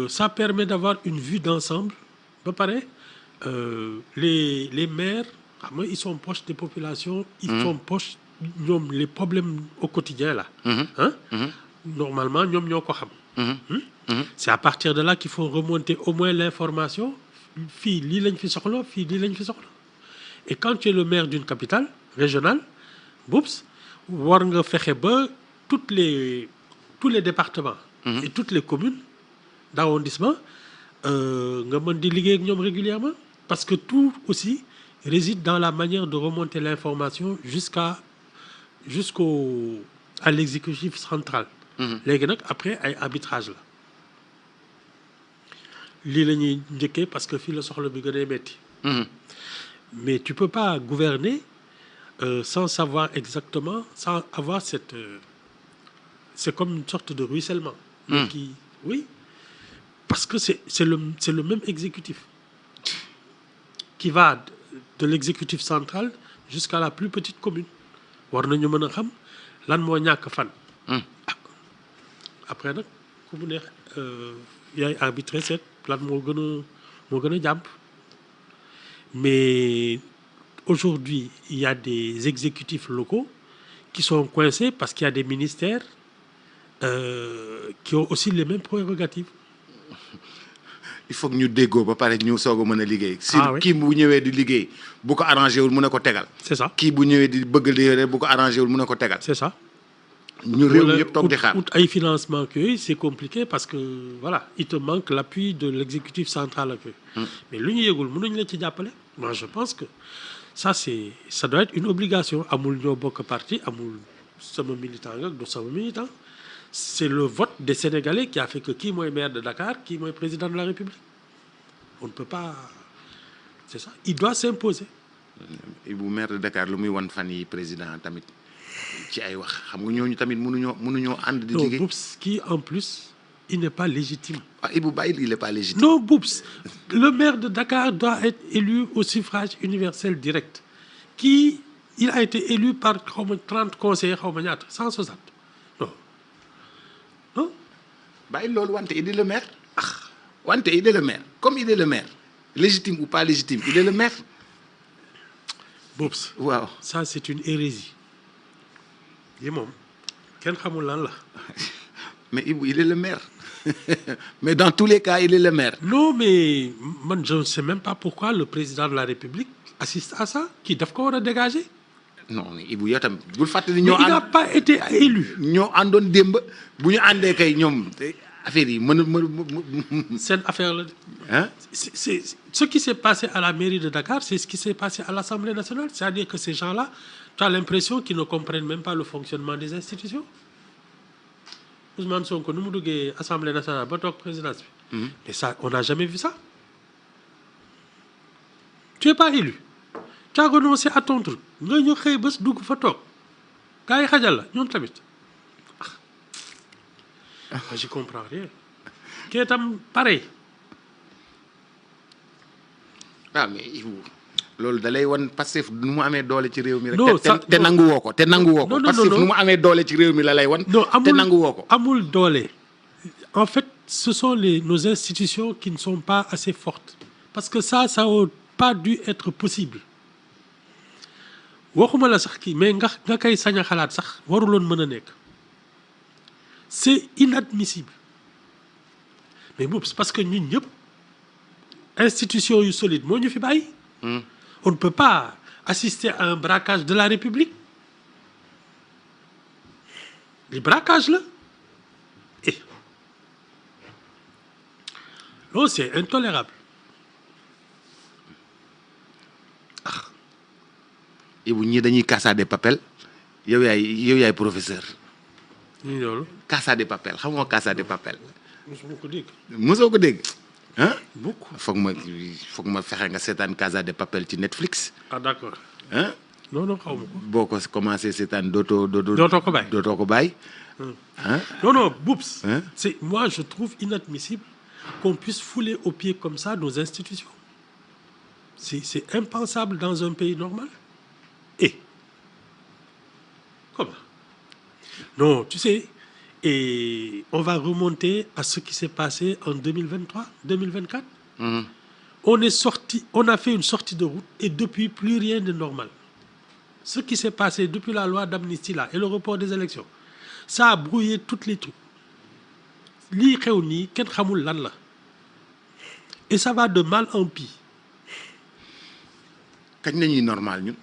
ça permet d'avoir une vue d'ensemble. Ba pare les maires xam nga ils sont proches des populations. Ils sont proches ñoom les problèmes au quotidien là. Hein? Normalement ñoom ñoo ko xam. C'est à partir de là qu'il faut remonter au moins l'information. Fii lii lañ fi soxla fii lii lañ fi soxla. Et quand tu es le maire d'une capitale régionale boops war nga fexe ba tous les départements et toutes les communes d'arrondissement nga mën di liggéey ak ñoom régulièrement parce que tout aussi réside dans la manière de remonter l'information à l'exécutif central. Léegi nag après ay arbitrage la lii la ñuy njëkkee parce que fii la soxla bi gën a metti. Mais tu peux pas gouverner sans savoir exactement, sans avoir cette... c'est comme une sorte de ruissellement. Oui, parce que c'est le même exécutif qui va de l'exécutif central jusqu'à la plus petite commune. War nañu mën a xam lan moo ñàkk fan. Après nag ku mu neex yaay arbitré seet lan moo gën a jàmp. Mais aujourd'hui, il y a des exécutifs locaux qui sont coincés parce qu'il y a des ministères qui ont aussi les mêmes prérogatives. Il faut que ñu déggoo ba pare ñu soog a mën a liggéey. Si oui. kii bu ñëwee di liggéey bu ko arrangé wul mën a ko tegal. C'est ça. Kii bu ñëwee di bëgg di bu ko arrangé wul mën a ko tegal. C'est ça. ñu réew mi yëpp toog di xaar. Out ay financement que c'est compliqué parce que voilà il te manque l'appui de l'exécutif central ak yooyu. Mais lu ñu yëgul mënuñ la ci jàppale. Moi je pense que ça doit être une obligation amul ñoo bokk parti amul sama militant ak du sama militant. C'est le vote des Sénégalais qui a fait que kii mooy maire de Dakar kii mooy président de la République. On ne peut pas c'est ça il doit s'imposer. bu maire de Dakar lu muy wan fan yi président tamit ci ay wax xam nga ñooñu tamit mënuñoo ànd di liggéey. Non Boubs qui en plus il n'est pas légitime. Ibou Baye il n'est pas légitime. Non Boubs le maire de Dakar doit être élu au suffrage universel direct qui il a été élu par xaw ma 30 conseillers xaw ma ñaata 160 non. Baye loolu wante il est le maire. Wante il est le maire comme il est le maire légitime ou pas légitime il est le maire. Boubs waaw ça c'est une hérésie yi moom kenn xamul lan la. Mais Ibou il est le maire mais dans tous les cas il est le maire. Non mais man je ne sais même pas pourquoi le président de la République assiste à ça kii daf ko war a dégager. Non mais Ibou yow tam bul fàttali mais il n'a pas été élu. ñoo àndoon démb bu ñu àndee kay ñoom affaire yi seen affaire la. Hein? C'est ce qui s'est passé à la mairie de Dakar, c'est ce qui s'est passé à l'Assemblée nationale. C'est-à-dire que ces gens-là, tu as l'impression qu'ils ne comprennent même pas le fonctionnement des institutions. Ousmane Sonko nu mu duggee Assemblée nationale ba toog présidence bi. Mais ça, on n'a jamais vu ça. Tu n'es pas élu. Tu as renoncé à ton truc. nga ñu xëy bés dugg fa toog. gars yi xajal la ñoom tamit. Je comprends rien. Kii itam pareil. Mais Ibou loolu da lay wan Pastef nu mu amee doole ci réew mi rek. Non te nangu woo ko te nangu woo ko. Pastef nu mu amee doole ci réew mi la lay wan. te nangu woo ko. amul doole. En fait ce sont nos institutions qui ne sont pas assez fortes parce que ça aurait pas dû être possible. waxuma la sax kii mais nga koy sañ a xalaat sax waruloon mën a nekk. C'est inadmissible. Mais bon, c'est parce que ñun ñëpp institution yu solide moo ñu fi bàyyi. On ne peut pas assister à un braquage de la République. Le braquage là. Non, c'est intolérable. Ibou ñii dañuy Casa de Papel yow yaay professeur. ñu loolu. Casa de Papel xam nga Casa de Papel. mosuma ko dégg. mosoo ko dégg. ah. beaucoup. foog ma fexe nga seetaan Casa de Papel ci Netflix. Ah d'accord. ah. non xaw ma ko. boo ko commencé seetaan dootoo ko bàyyi. ah. Non Boubs. Moi je trouve inadmissible qu'on puisse fouler aux pieds comme ça nos institutions. C'est impensable dans un pays normal. Comment? Non, tu sais, Et on va remonter à ce qui s'est passé en 2023, 2024. Mhm. On a fait une sortie de route et depuis, plus rien de normal. Ce qui s'est passé depuis la loi d'amnistie là et le report des élections, ça a brouillé tous les trucs. Li xew nii kenn xamul lan la. Et ça va de mal en pis. kañ la ñuy normal ñun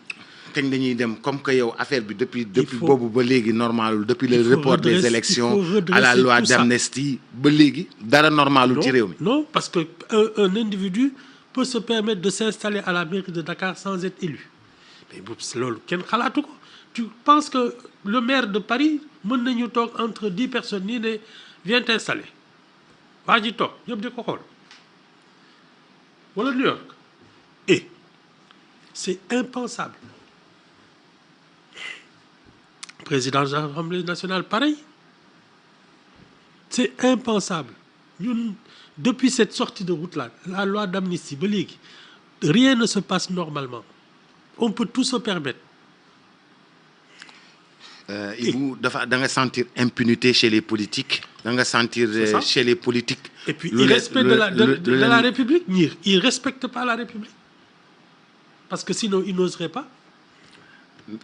kañ la ñuy dem comme que yow affaire bi depuis faut- boobu ba léegi normalul depuis le faut report des redresser- élections il faut redresser à la loi tout ça. d'amnistie ba léegi dara normalul ci réew mi. Non, parce que un individu peut se permettre de s'installer à la mairie de Dakar sans être élu. Mais loolu kenn xalaatu ko. Tu penses que le maire de Paris mën nañu toog entre 10 personnes nii ne viens t'installer waa ji toog ñëpp di ko xool wala New York. Et c'est impensable. Président de l'Assemblée nationale, pareil. C'est impensable. Ñun, depuis cette sortie de route-là, la loi d'amnistie, ba léegi, rien ne se passe normalement. On peut tout se permettre. Ibou dafa da nga sentir impunité chez les politiques da nga sentir ça. chez les politiques. Et puis, lu irrespect de la leen- République, ils ne respectent pas la République. Parce que sinon, ils n'oseraient pas.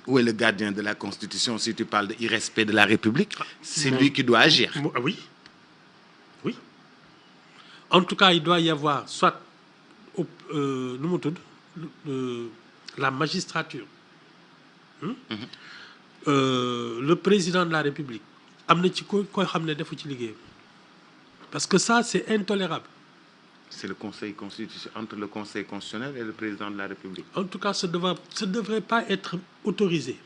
Où est le gardien de la Constitution si tu parles de irrespect de la République? C'est lui qui doit agir. Oui. Oui. En tout cas, il doit y avoir soit nu mu tudd la magistrature, le président de la République am na ci koy xam ne defu ci liggéeyam parce que ça c'est intolérable. C'est le Conseil constitutionnel entre le Conseil constitutionnel et le président de la République. En tout cas, ça devrait pas être autorisé.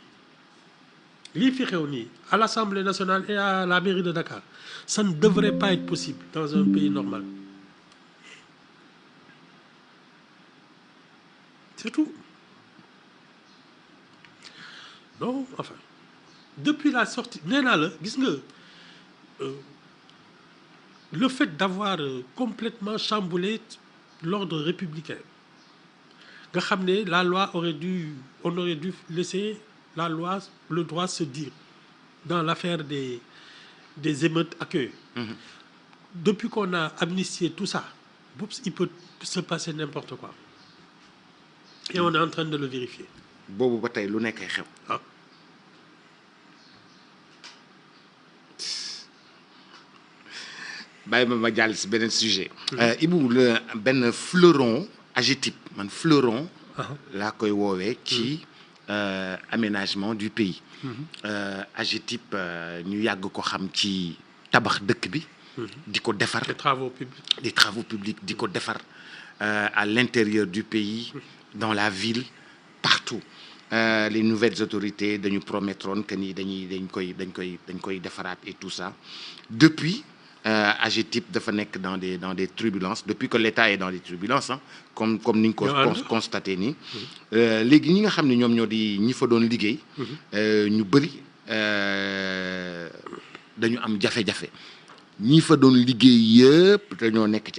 Lii fi xew nii à l'Assemblée nationale et à la mairie de Dakar, ça ne devrait pas être possible dans un pays normal. C'est tout. Non, enfin, depuis la sortie, nee naa la gis nga le fait d'avoir complètement chamboulé l'ordre républicain nga xam ne la loi on aurait dû laisser la loi le droit se dire dans l'affaire des émeutes accueillies. Depuis qu'on a amnistié tout ça, il peut se passer n'importe quoi. Et on est en train de le vérifier. boobu ba tey lu nekkee xew. Ah. bàyyi ma jàll si beneen sujet. Ibou benn fleuron AGETIP man fleuron. laa koy woowee ci aménagement du pays. AGETIP ñu yàgg ko xam ci tabax dëkk bi. di ko defar Les travaux publics. des travaux publics di ko defar à l'intérieur du pays dans la ville partout. Les nouvelles autorités dañu promettroon que ni dañ koy defaraat et tout ça depuis AGETIP dafa nekk dans des turbulences depuis que l'État est dans des turbulences comme ni ñu ko constaté nii. léegi ñi nga xam ne ñoom ñoo di ñi fa doon liggéey. ñu bëri dañu am jafe-jafe ñi fa doon liggéey yëpp dañoo nekk ci ay